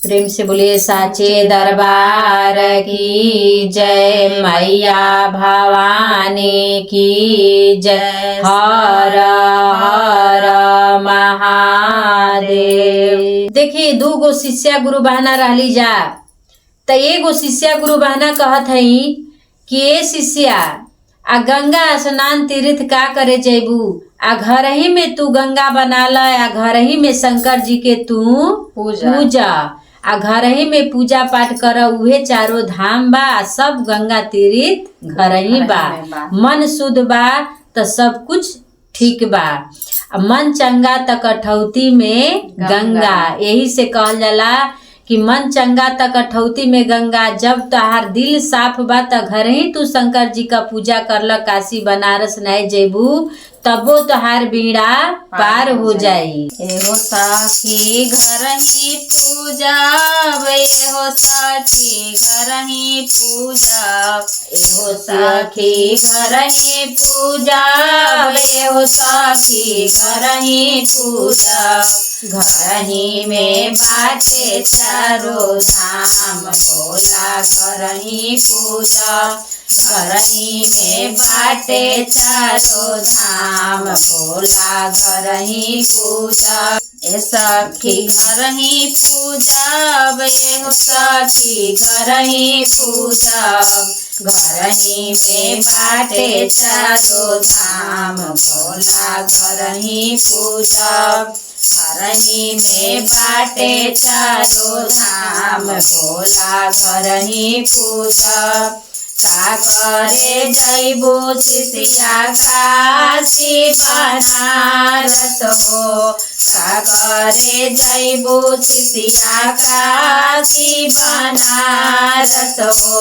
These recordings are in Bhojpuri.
प्रेम से बोलिए साचे दरबार की जय, मैया भवानी की जय। हर हर महादेव। देखिए, 2 गो शिष्या गुरु बहना रहली जा, त एगो शिष्या गुरु बहना कहत हई कि ए शिष्या, आ गंगा स्नान तीर्थ का करे जेबू, आ घर ही में तू गंगा बना ल, आ घर ही में शंकर जी के तू पूजा, आ घर ही में पूजा पाठ कर। उहे चारों धाम बा, सब गंगा तीर्थ घर ही बा। मन शुद्ध बा त सब कुछ ठीक बा। मन चंगा त कठौती में गंगा। यही से कहल जाला कि मन चंगा त कठौती में गंगा। जब तहार दिल साफ बा त घर ही तू शंकर जी का पूजा करल, काशी बनारस नहीं जेबू तबो तोहार बीड़ा पार हो जाई। एहो सखी घर ही पूजा, एहो सखी घर ही पूजा, एहो सखी घर ही पूजा, एहो सखी घर ही पूजा। घर ही में बाटे चारों धाम, भोला घर ही पूजा। घर ही में बाटे चारों धाम, भोला घर ही पूजा। ए सखी घर ही पूजा, एहो सखी घर ही पूजा। घर ही में बाटे चारों धाम, भोला घर ही पूजा। घर ही में बाटे चारों धाम, भोला घर ही पूजा। का करे जैबो शिष्या काशी बनारस हो, का करे जैबो शिष्या काशी बनारस हो।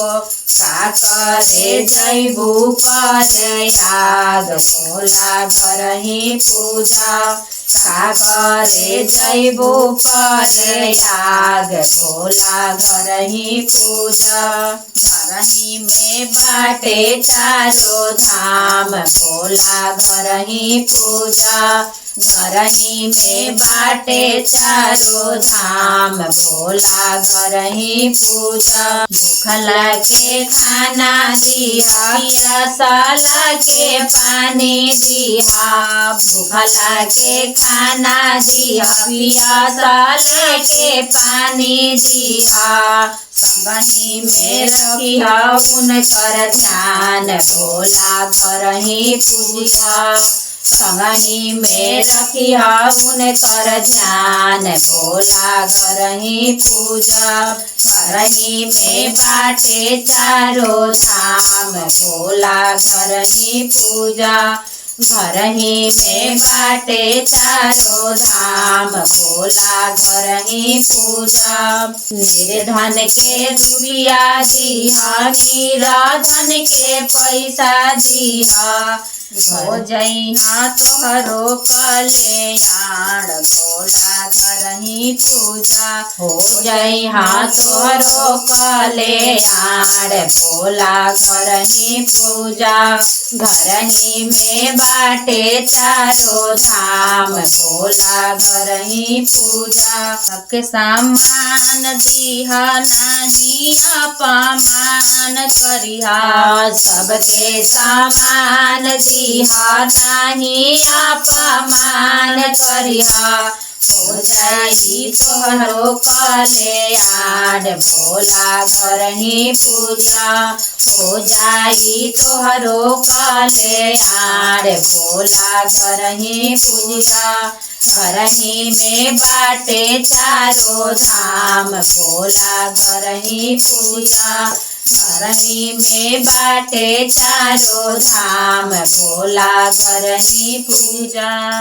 का करे जैबो प्रयाग, भोला घर ही पूजा। का करे जैबो प्रयाग, भोला घर ही पूजा। घर ही में बाटे चारों धाम, भोला घर ही पूजा। घर ही में बाटे चारों धाम, भोला घर ही पूजा। भूखला के खाना दिया, प्यासा के पानी दिया। भूखला के खाना दिया, प्यासा के पानी दिया। संगही में रखिया उनकर ध्यान, भोला घर ही पूजा। संगही में रखिया उनकर ध्यान, भोला घर ही पूजा। घर ही में बाटे चारों धाम, भोला घर ही पूजा। घर ही में बाटे चारों धाम, भोला घर ही पूजा। निर्धन के रुपया दिहा, निराधन के पैसा दिहा। हो जइहा तोहरो कल्याण, भोला घर ही पूजा। हो जइहा तोहरो कल्याण, भोला घर ही पूजा। घर ही में बाटे चारों धाम, भोला घर ही पूजा। सबके सामान दिहा, नहीं अपमान करिहा। सबके सामान दिहा, नहीं अपमान करिहा। हो जाई तोहरो कल्याण, भोला घर ही पूजा। हो जाई तोहरो कल्याण, भोला घर ही पूजा। घर ही में बाटे चारों धाम, भोला घर ही पूजा। घर ही में बाटे चारों धाम, भोला घर ही पूजा।